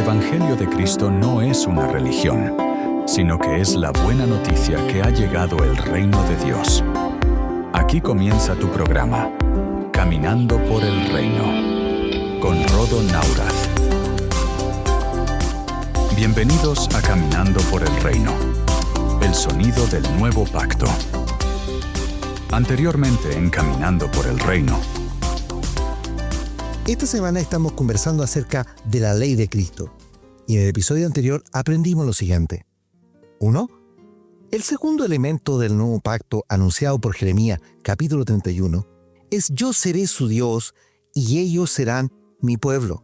Evangelio de Cristo no es una religión, sino que es la buena noticia que ha llegado el reino de Dios. Aquí comienza tu programa, Caminando por el Reino, con Rodo Naurath. Bienvenidos a Caminando por el Reino, el sonido del nuevo pacto. Anteriormente en Caminando por el Reino. Esta semana estamos conversando acerca de la ley de Cristo. Y en el episodio anterior aprendimos lo siguiente. 1. El segundo elemento del nuevo pacto anunciado por Jeremías, capítulo 31, es yo seré su Dios y ellos serán mi pueblo.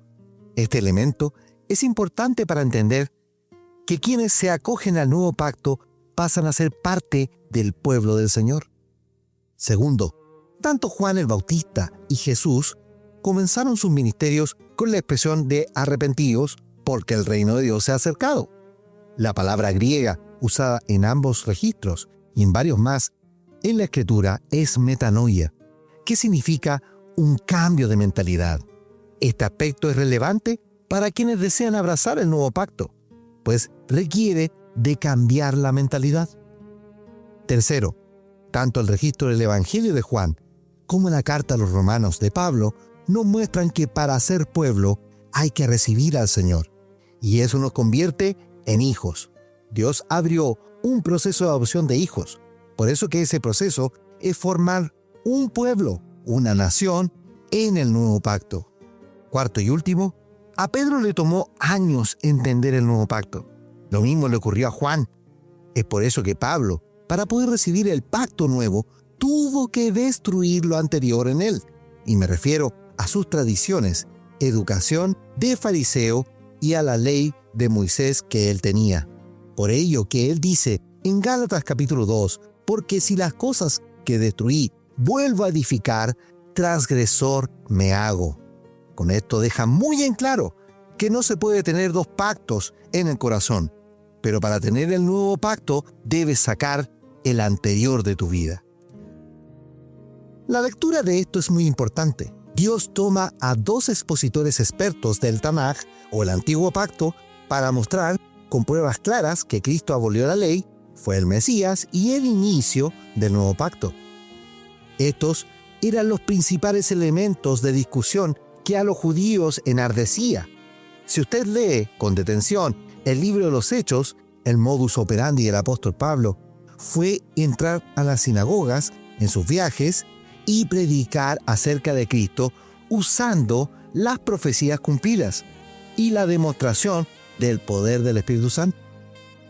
Este elemento es importante para entender que quienes se acogen al nuevo pacto pasan a ser parte del pueblo del Señor. Segundo, tanto Juan el Bautista y Jesús comenzaron sus ministerios con la expresión de arrepentidos porque el reino de Dios se ha acercado. La palabra griega usada en ambos registros y en varios más en la Escritura es metanoia, que significa un cambio de mentalidad. Este aspecto es relevante para quienes desean abrazar el nuevo pacto, pues requiere de cambiar la mentalidad. Tercero, tanto el registro del Evangelio de Juan como la carta a los Romanos de Pablo nos muestran que para ser pueblo hay que recibir al Señor, y eso nos convierte en hijos. Dios abrió un proceso de adopción de hijos, por eso que ese proceso es formar un pueblo, una nación, en el nuevo pacto. Cuarto y último, a Pedro le tomó años entender el nuevo pacto. Lo mismo le ocurrió a Juan. Es por eso que Pablo, para poder recibir el pacto nuevo, tuvo que destruir lo anterior en él. Y me refiero a sus tradiciones, educación de fariseo y a la ley de Moisés que él tenía. Por ello que él dice en Gálatas capítulo 2, porque si las cosas que destruí vuelvo a edificar, transgresor me hago. Con esto deja muy en claro que no se puede tener dos pactos en el corazón, pero para tener el nuevo pacto debes sacar el anterior de tu vida. La lectura de esto es muy importante. Dios toma a dos expositores expertos del Tanaj o el Antiguo Pacto para mostrar con pruebas claras que Cristo abolió la ley, fue el Mesías y el inicio del Nuevo Pacto. Estos eran los principales elementos de discusión que a los judíos enardecía. Si usted lee con detención el libro de los Hechos, el modus operandi del apóstol Pablo fue entrar a las sinagogas en sus viajes y predicar acerca de Cristo usando las profecías cumplidas y la demostración del poder del Espíritu Santo.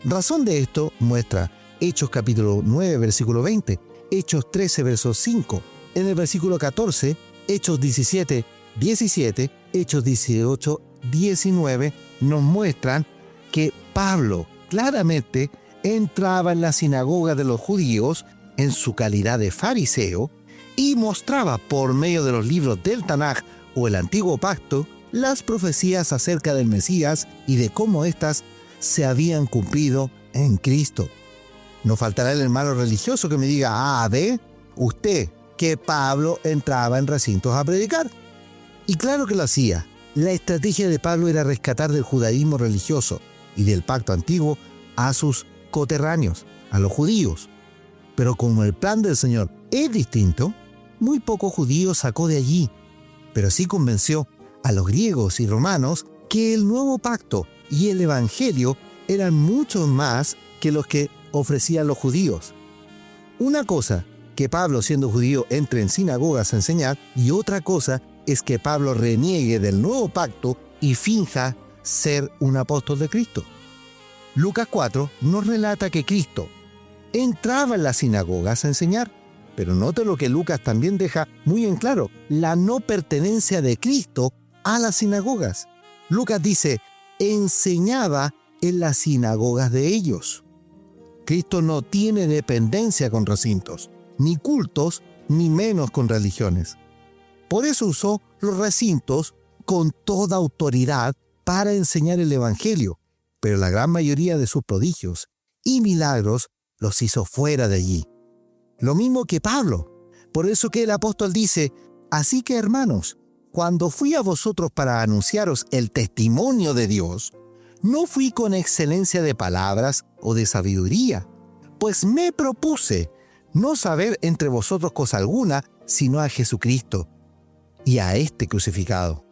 Razón de esto muestra Hechos capítulo 9, versículo 20, Hechos 13, verso 5, en el versículo 14, Hechos 17, 17, Hechos 18, 19, nos muestran que Pablo claramente entraba en la sinagoga de los judíos en su calidad de fariseo y mostraba por medio de los libros del Tanaj o el Antiguo Pacto las profecías acerca del Mesías y de cómo éstas se habían cumplido en Cristo. No faltará el hermano religioso que me diga, ve usted que Pablo entraba en recintos a predicar. Y claro que lo hacía. La estrategia de Pablo era rescatar del judaísmo religioso y del pacto antiguo a sus coterráneos, a los judíos. Pero como el plan del Señor es distinto, muy poco judío sacó de allí, pero sí convenció a los griegos y romanos que el nuevo pacto y el evangelio eran mucho más que los que ofrecían los judíos. Una cosa que Pablo, siendo judío, entre en sinagogas a enseñar, y otra cosa es que Pablo reniegue del nuevo pacto y finja ser un apóstol de Cristo. Lucas 4 nos relata que Cristo entraba en las sinagogas a enseñar, pero note lo que Lucas también deja muy en claro, la no pertenencia de Cristo a las sinagogas. Lucas dice, enseñaba en las sinagogas de ellos. Cristo no tiene dependencia con recintos, ni cultos, ni menos con religiones. Por eso usó los recintos con toda autoridad para enseñar el evangelio, pero la gran mayoría de sus prodigios y milagros los hizo fuera de allí. Lo mismo que Pablo. Por eso que el apóstol dice, así que hermanos, cuando fui a vosotros para anunciaros el testimonio de Dios, No fui con excelencia de palabras o de sabiduría, pues me propuse no saber entre vosotros cosa alguna, sino a Jesucristo y a este crucificado.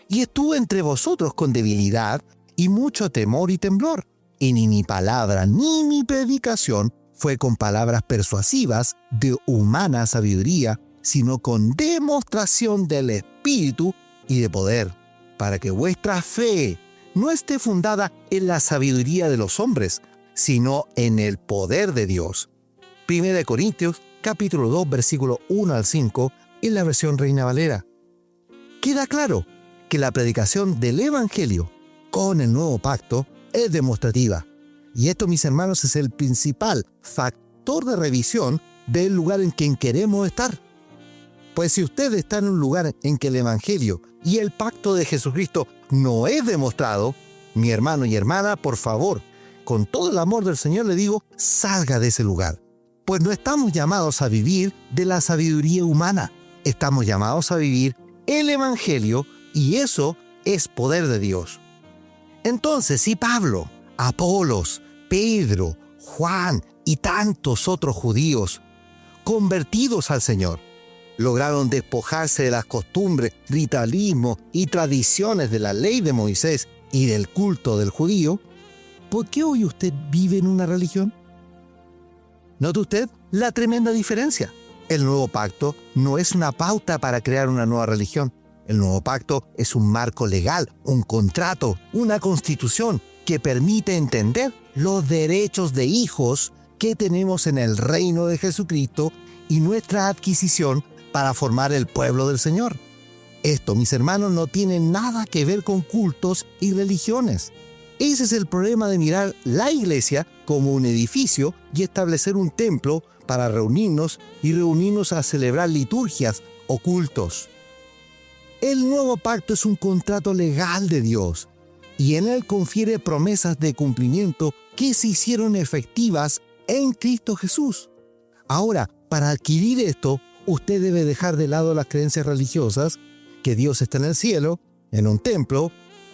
Y estuve entre vosotros con debilidad y mucho temor y temblor. Y ni mi palabra ni mi predicación fue con palabras persuasivas de humana sabiduría, sino con demostración del Espíritu y de poder, para que vuestra fe no esté fundada en la sabiduría de los hombres, sino en el poder de Dios. 1 Corintios, capítulo 2, versículo 1 al 5, en la versión Reina Valera. Queda claro que la predicación del Evangelio con el nuevo pacto es demostrativa. Y esto, mis hermanos, es el principal factor de revisión del lugar en quien queremos estar. Pues si usted está en un lugar en que el Evangelio y el pacto de Jesucristo no es demostrado, mi hermano y hermana, por favor, con todo el amor del Señor le digo, salga de ese lugar. Pues no estamos llamados a vivir de la sabiduría humana, estamos llamados a vivir el Evangelio y eso es poder de Dios. Entonces, si Pablo, Apolos, Pedro, Juan y tantos otros judíos convertidos al Señor lograron despojarse de las costumbres, ritualismo y tradiciones de la ley de Moisés y del culto del judío, ¿por qué hoy usted vive en una religión? ¿Nota usted la tremenda diferencia? El nuevo pacto no es una pauta para crear una nueva religión. El nuevo pacto es un marco legal, un contrato, una constitución que permite entender los derechos de hijos que tenemos en el reino de Jesucristo y nuestra adquisición para formar el pueblo del Señor. Esto, mis hermanos, no tiene nada que ver con cultos y religiones. Ese es el problema de mirar la iglesia como un edificio y establecer un templo para reunirnos a celebrar liturgias o cultos. El nuevo pacto es un contrato legal de Dios y en él confiere promesas de cumplimiento que se hicieron efectivas en Cristo Jesús. Ahora, para adquirir esto, usted debe dejar de lado las creencias religiosas, que Dios está en el cielo, en un templo,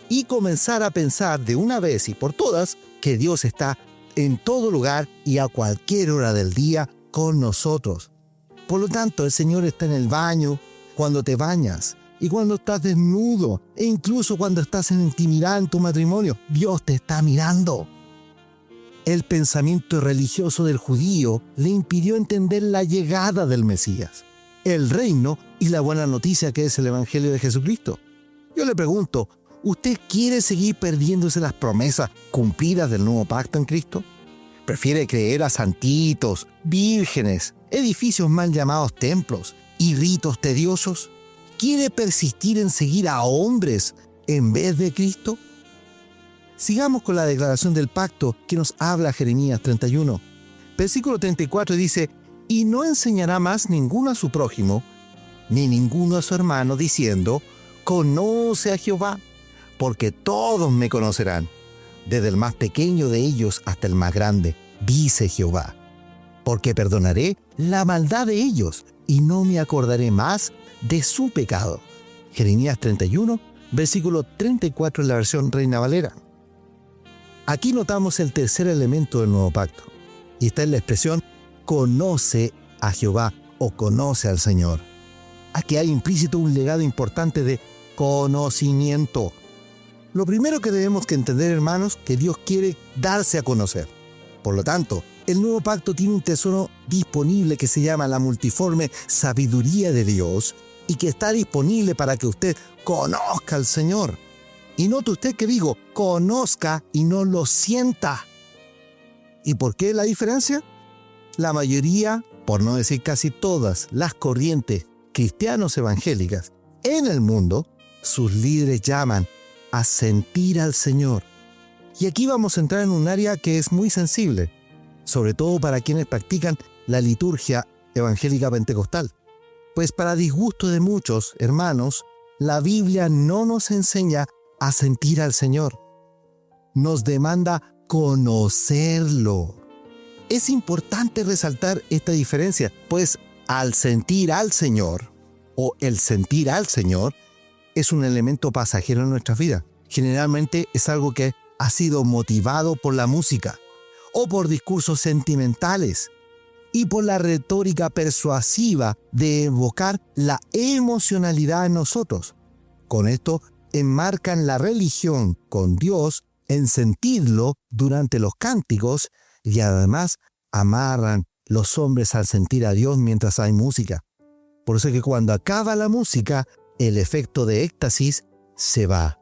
y comenzar a pensar de una vez y por todas que Dios está en todo lugar y a cualquier hora del día con nosotros. Por lo tanto, el Señor está en el baño, cuando te bañas, y cuando estás desnudo, e incluso cuando estás en intimidad en tu matrimonio, Dios te está mirando. El pensamiento religioso del judío le impidió entender la llegada del Mesías, el reino y la buena noticia que es el Evangelio de Jesucristo. Yo le pregunto, ¿usted quiere seguir perdiéndose las promesas cumplidas del nuevo pacto en Cristo? ¿Prefiere creer a santitos, vírgenes, edificios mal llamados templos y ritos tediosos? ¿Quiere persistir en seguir a hombres en vez de Cristo? Sigamos con la declaración del pacto que nos habla Jeremías 31. Versículo 34 dice, «Y no enseñará más ninguno a su prójimo, ni ninguno a su hermano, diciendo, conoce a Jehová, porque todos me conocerán, desde el más pequeño de ellos hasta el más grande, dice Jehová. Porque perdonaré la maldad de ellos, y no me acordaré más de su pecado». Jeremías 31, versículo 34 en la versión Reina Valera. Aquí notamos el tercer elemento del nuevo pacto, y está en la expresión conoce a Jehová o conoce al Señor. Aquí hay implícito un legado importante de conocimiento. Lo primero que debemos que entender, hermanos, que Dios quiere darse a conocer. Por lo tanto, el nuevo pacto tiene un tesoro disponible que se llama la multiforme sabiduría de Dios y que está disponible para que usted conozca al Señor. Y note usted que digo, conozca y no lo sienta. ¿Y por qué la diferencia? La mayoría, por no decir casi todas, las corrientes cristianos evangélicas en el mundo, sus líderes llaman a sentir al Señor. Y aquí vamos a entrar en un área que es muy sensible, sobre todo para quienes practican la liturgia evangélica pentecostal. Pues para disgusto de muchos hermanos, la Biblia no nos enseña a sentir al Señor. Nos demanda conocerlo. Es importante resaltar esta diferencia, pues al sentir al Señor, o el sentir al Señor, es un elemento pasajero en nuestras vidas. Generalmente es algo que ha sido motivado por la música o por discursos sentimentales y por la retórica persuasiva de evocar la emocionalidad en nosotros. Con esto enmarcan la religión con Dios en sentirlo durante los cánticos y además amarran los hombres al sentir a Dios mientras hay música. Por eso es que cuando acaba la música, el efecto de éxtasis se va.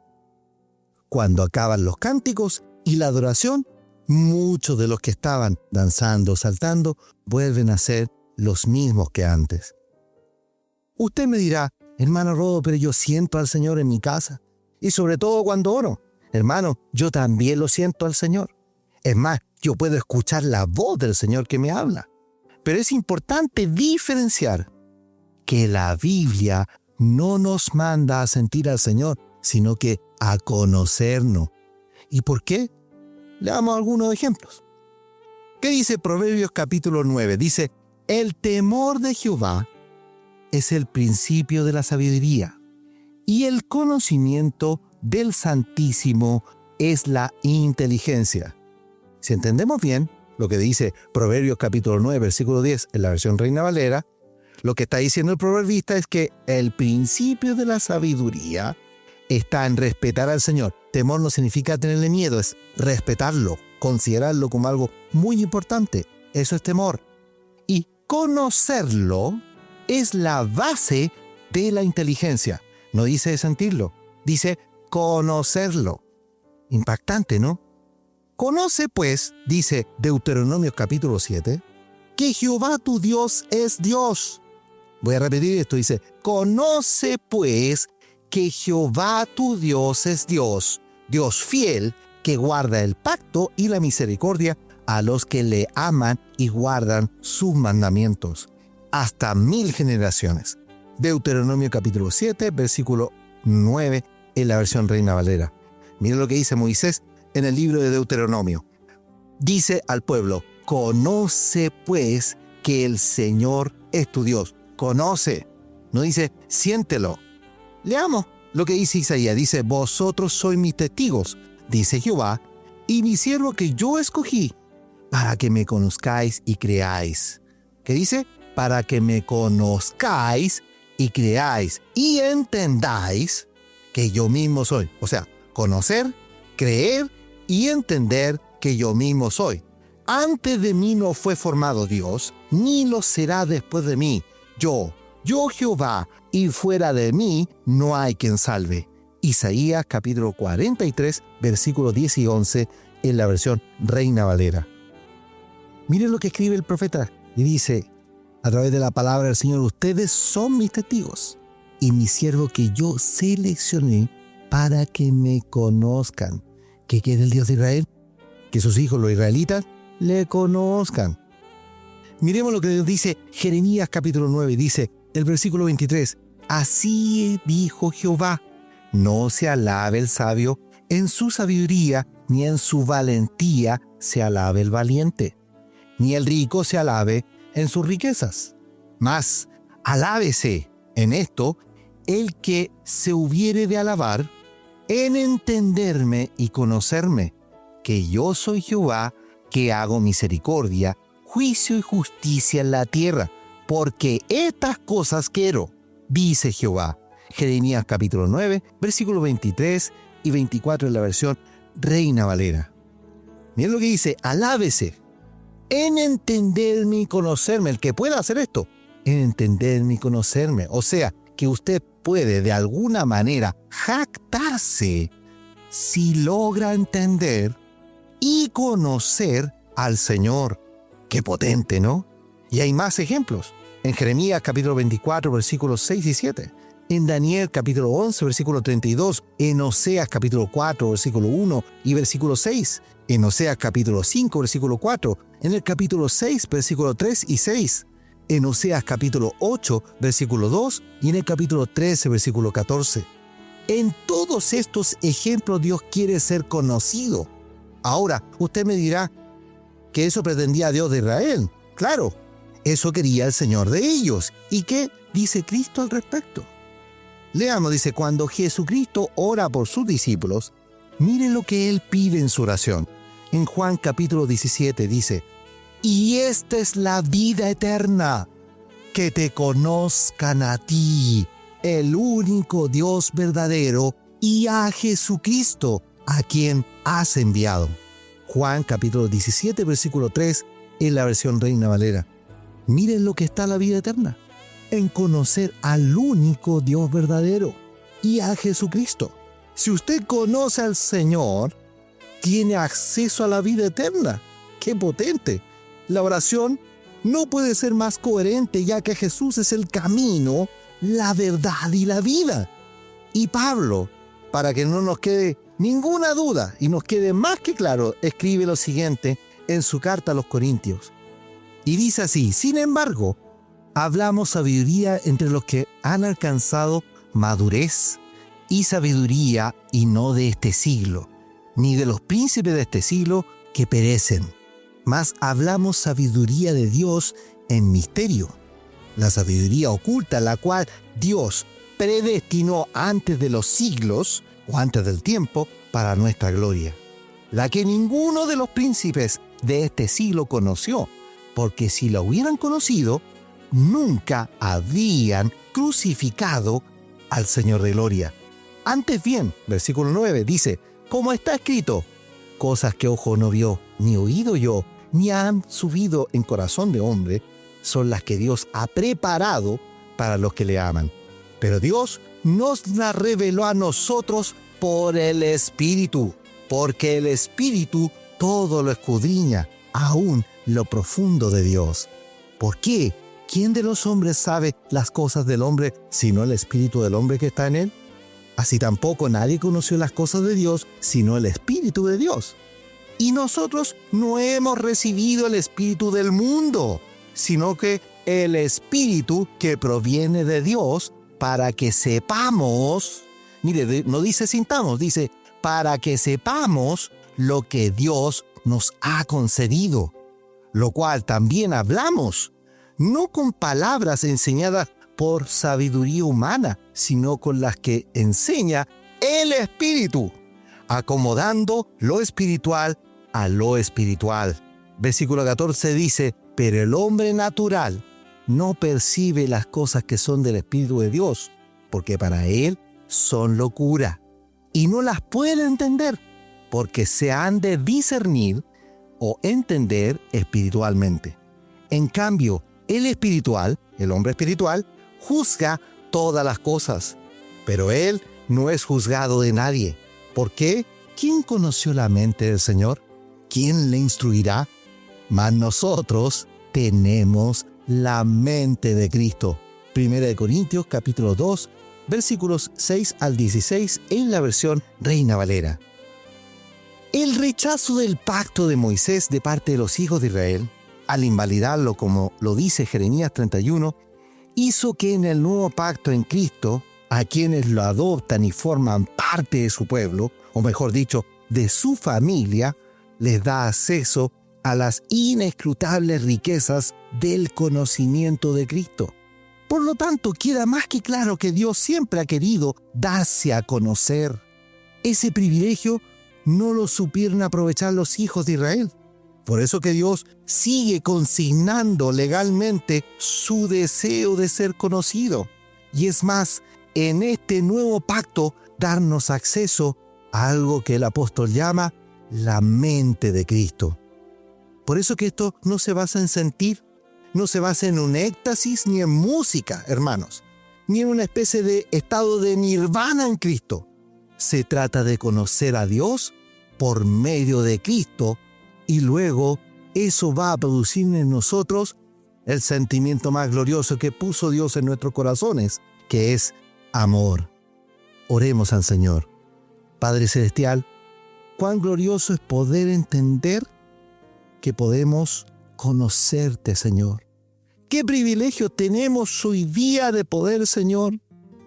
Cuando acaban los cánticos y la adoración, muchos de los que estaban danzando, saltando, vuelven a ser los mismos que antes. Usted me dirá, hermano Rodo, pero yo siento al Señor en mi casa, y sobre todo cuando oro. Hermano, yo también lo siento al Señor. Es más, yo puedo escuchar la voz del Señor que me habla. Pero es importante diferenciar que la Biblia no nos manda a sentir al Señor, sino que a conocernos. ¿Y por qué? Leamos algunos ejemplos. ¿Qué dice Proverbios capítulo 9? Dice, el temor de Jehová es el principio de la sabiduría, y el conocimiento del Santísimo es la inteligencia. Si entendemos bien lo que dice Proverbios capítulo 9, versículo 10 en la versión Reina Valera, lo que está diciendo el proverbista es que el principio de la sabiduría está en respetar al Señor. Temor no significa tenerle miedo, es respetarlo, considerarlo como algo muy importante. Eso es temor. Y conocerlo es la base de la inteligencia. No dice sentirlo, dice conocerlo. Impactante, ¿no? Conoce pues, dice Deuteronomio capítulo 7, que Jehová tu Dios es Dios. Voy a repetir esto, dice, conoce pues que Jehová tu Dios es Dios, Dios fiel, que guarda el pacto y la misericordia a los que le aman y guardan sus mandamientos, hasta 1000 generaciones. Deuteronomio capítulo 7, versículo 9, en la versión Reina Valera. Miren lo que dice Moisés en el libro de Deuteronomio. Dice al pueblo, conoce pues que el Señor es tu Dios. Conoce. No dice, siéntelo. Leamos lo que dice Isaías. Dice, vosotros sois mis testigos, dice Jehová, y mi siervo que yo escogí, para que me conozcáis y creáis. ¿Qué dice? Para que me conozcáis y creáis y entendáis que yo mismo soy. O sea, conocer, creer y entender que yo mismo soy. Antes de mí no fue formado Dios, ni lo será después de mí. Yo Jehová, y fuera de mí no hay quien salve. Isaías capítulo 43, versículos 10 y 11 en la versión Reina Valera. Miren lo que escribe el profeta y dice, a través de la palabra del Señor, ustedes son mis testigos y mi siervo que yo seleccioné para que me conozcan. ¿Qué quiere el Dios de Israel? Que sus hijos, los israelitas, le conozcan. Miremos lo que Dios dice Jeremías capítulo 9, dice el versículo 23, así dijo Jehová, no se alabe el sabio en su sabiduría, ni en su valentía se alabe el valiente, ni el rico se alabe en sus riquezas. Mas alábese en esto el que se hubiere de alabar en entenderme y conocerme, que yo soy Jehová, que hago misericordia, juicio y justicia en la tierra, porque estas cosas quiero, dice Jehová. Jeremías capítulo 9, versículos 23 y 24 en la versión Reina Valera. Miren lo que dice, alábese en entenderme y conocerme. El que pueda hacer esto, en entenderme y conocerme. O sea, que usted puede de alguna manera jactarse si logra entender y conocer al Señor. ¡Qué potente!, ¿no? Y hay más ejemplos. En Jeremías capítulo 24, versículos 6 y 7. En Daniel capítulo 11, versículo 32. En Oseas capítulo 4, versículo 1 y versículo 6. En Oseas capítulo 5, versículo 4. En el capítulo 6, versículo 3 y 6. En Oseas capítulo 8, versículo 2. Y en el capítulo 13, versículo 14. En todos estos ejemplos Dios quiere ser conocido. Ahora, usted me dirá que eso pretendía Dios de Israel. Claro, eso quería el Señor de ellos. ¿Y qué dice Cristo al respecto? Leamos, dice, cuando Jesucristo ora por sus discípulos, Mire lo que él pide en su oración. En Juan capítulo 17 dice, y esta es la vida eterna, que te conozcan a ti, el único Dios verdadero, y a Jesucristo, a quien has enviado. Juan capítulo 17, versículo 3, en la versión Reina Valera. Miren lo que está la vida eterna, en conocer al único Dios verdadero y a Jesucristo. Si usted conoce al Señor, tiene acceso a la vida eterna. ¡Qué potente! La oración no puede ser más coherente, ya que Jesús es el camino, la verdad y la vida. Y Pablo, para que no nos quede ninguna duda y nos quede más que claro, escribe lo siguiente en su carta a los Corintios. Y dice así: sin embargo, hablamos sabiduría entre los que han alcanzado madurez y sabiduría, y no de este siglo, ni de los príncipes de este siglo que perecen. Mas hablamos sabiduría de Dios en misterio, la sabiduría oculta, la cual Dios predestinó antes de los siglos, o antes del tiempo, para nuestra gloria, la que ninguno de los príncipes de este siglo conoció, porque si la hubieran conocido, nunca habrían crucificado al Señor de gloria. Antes bien, versículo 9 dice, como está escrito, cosas que ojo no vio, ni oído yo, ni han subido en corazón de hombre, son las que Dios ha preparado para los que le aman. Pero Dios nos la reveló a nosotros por el Espíritu, porque el Espíritu todo lo escudriña, aún lo profundo de Dios. ¿Por qué? ¿Quién de los hombres sabe las cosas del hombre, sino el Espíritu del hombre que está en él? Así tampoco nadie conoció las cosas de Dios, sino el Espíritu de Dios. Y nosotros no hemos recibido el Espíritu del mundo, sino que el Espíritu que proviene de Dios, para que sepamos, mire, no dice sintamos, dice para que sepamos lo que Dios nos ha concedido, lo cual también hablamos, no con palabras enseñadas por sabiduría humana, sino con las que enseña el Espíritu, acomodando lo espiritual a lo espiritual. Versículo 14 dice, pero el hombre natural no percibe las cosas que son del Espíritu de Dios, porque para él son locura, y no las puede entender, porque se han de discernir o entender espiritualmente. En cambio, el espiritual, el hombre espiritual, juzga todas las cosas, pero él no es juzgado de nadie. ¿Por qué? ¿Quién conoció la mente del Señor? ¿Quién le instruirá? Mas nosotros tenemos la mente de Cristo. 1 Corintios capítulo 2, versículos 6 al 16 en la versión Reina Valera. El rechazo del pacto de Moisés de parte de los hijos de Israel, al invalidarlo como lo dice Jeremías 31, hizo que en el nuevo pacto en Cristo, a quienes lo adoptan y forman parte de su pueblo, o mejor dicho, de su familia, les da acceso a las inescrutables riquezas del conocimiento de Cristo. Por lo tanto, queda más que claro que Dios siempre ha querido darse a conocer. Ese privilegio no lo supieron aprovechar los hijos de Israel. Por eso que Dios sigue consignando legalmente su deseo de ser conocido. Y es más, en este nuevo pacto, darnos acceso a algo que el apóstol llama la mente de Cristo. Por eso que esto no se basa en sentir, no se basa en un éxtasis ni en música, hermanos, ni en una especie de estado de nirvana en Cristo. Se trata de conocer a Dios por medio de Cristo, y luego eso va a producir en nosotros el sentimiento más glorioso que puso Dios en nuestros corazones, que es amor. Oremos al Señor. Padre Celestial, cuán glorioso es poder entender que podemos conocerte, Señor. Qué privilegio tenemos hoy día de poder, Señor,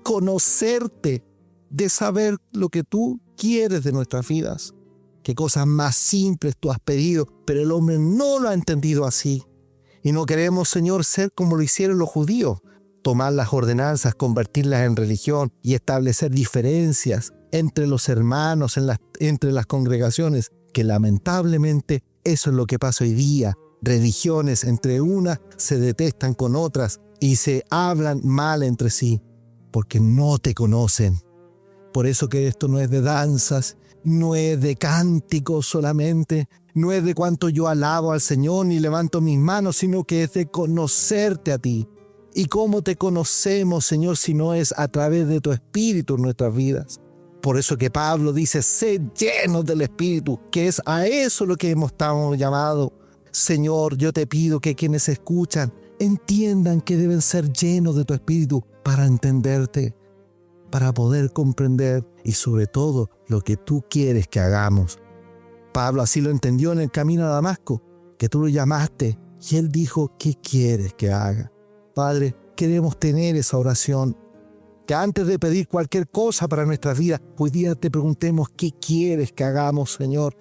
conocerte, de saber lo que tú quieres de nuestras vidas. Qué cosas más simples tú has pedido, pero el hombre no lo ha entendido así. Y no queremos, Señor, ser como lo hicieron los judíos, tomar las ordenanzas, convertirlas en religión y establecer diferencias entre los hermanos, entre las congregaciones, que lamentablemente eso es lo que pasa hoy día. Religiones entre unas se detestan con otras y se hablan mal entre sí porque no te conocen. Por eso que esto no es de danzas, no es de cánticos solamente, no es de cuánto yo alabo al Señor ni levanto mis manos, sino que es de conocerte a ti. ¿Y cómo te conocemos, Señor, si no es a través de tu Espíritu en nuestras vidas? Por eso que Pablo dice, sed llenos del Espíritu, que es a eso lo que estamos llamados. Señor, yo te pido que quienes escuchan entiendan que deben ser llenos de tu Espíritu para entenderte, para poder comprender y sobre todo lo que tú quieres que hagamos. Pablo así lo entendió en el camino a Damasco, que tú lo llamaste y él dijo, ¿qué quieres que haga? Padre, queremos tener esa oración, que antes de pedir cualquier cosa para nuestras vidas, hoy día te preguntemos, ¿qué quieres que hagamos, Señor?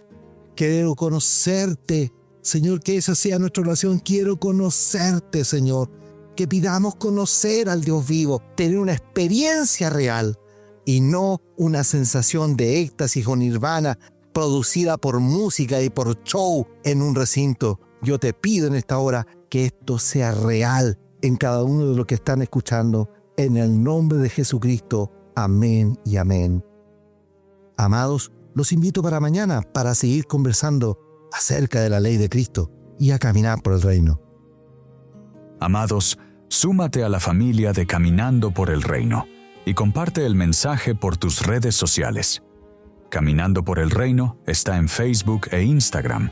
Quiero conocerte, Señor, que esa sea nuestra oración. Quiero conocerte, Señor. Que pidamos conocer al Dios vivo, tener una experiencia real y no una sensación de éxtasis o nirvana producida por música y por show en un recinto. Yo te pido en esta hora que esto sea real en cada uno de los que están escuchando. En el nombre de Jesucristo. Amén y amén. Amados, los invito para mañana para seguir conversando acerca de la ley de Cristo y a caminar por el reino. Amados, súmate a la familia de Caminando por el Reino y comparte el mensaje por tus redes sociales. Caminando por el Reino está en Facebook e Instagram.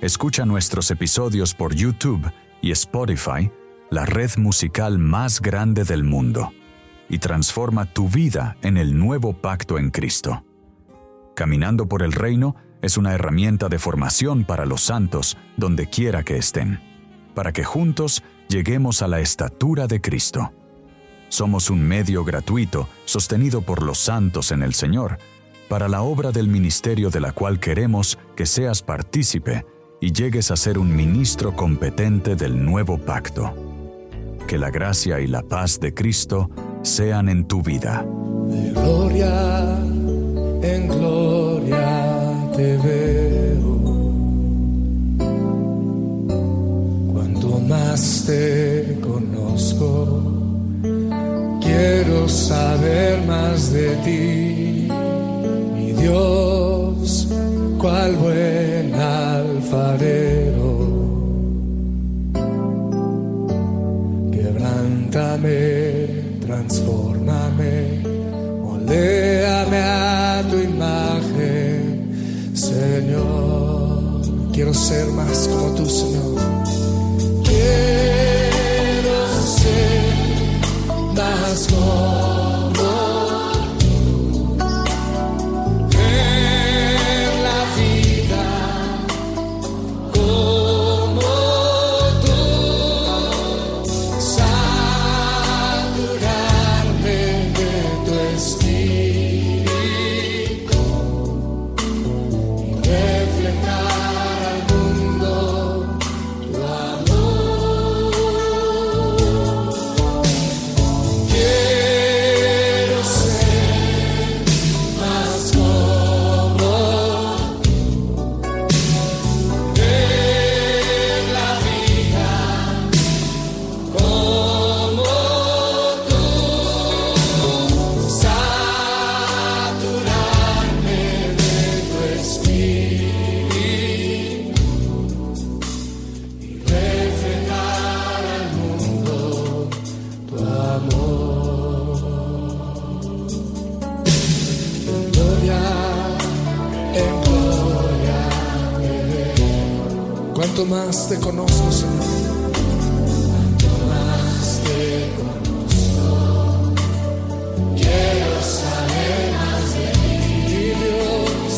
Escucha nuestros episodios por YouTube y Spotify, la red musical más grande del mundo, y transforma tu vida en el nuevo pacto en Cristo. Caminando por el Reino es una herramienta de formación para los santos donde quiera que estén, para que juntos lleguemos a la estatura de Cristo. Somos un medio gratuito sostenido por los santos en el Señor, para la obra del ministerio de la cual queremos que seas partícipe y llegues a ser un ministro competente del nuevo pacto. Que la gracia y la paz de Cristo sean en tu vida. De gloria en gloria te veo. Cuanto más te conozco, quiero saber más de ti, mi Dios, cual buen alfarero. Quebrántame, transfórmame, moléame a tu imagen, Señor. Quiero ser más como tú, Señor. Quiero ser más como tú. Ver la vida como tú. Saturarme de tu espíritu y reflejar al mundo tu amor. Quiero ser más como tú, ver la vida como tú, saturarme de tu espíritu y reflejar al mundo tu amor. En gloria te veo. Cuanto más te conozco, Señor. Cuanto más te conozco, quiero saber más de ti, Dios,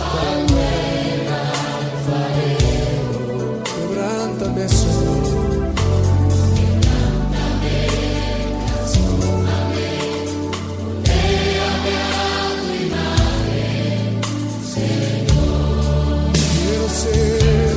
cual buen alfarero. Quebrántame, Señor. Quiero ser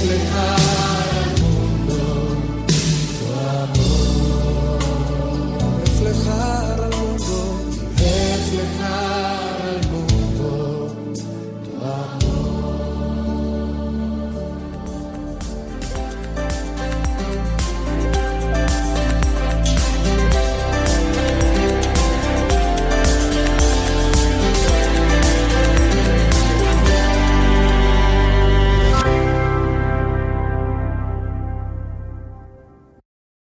reflejar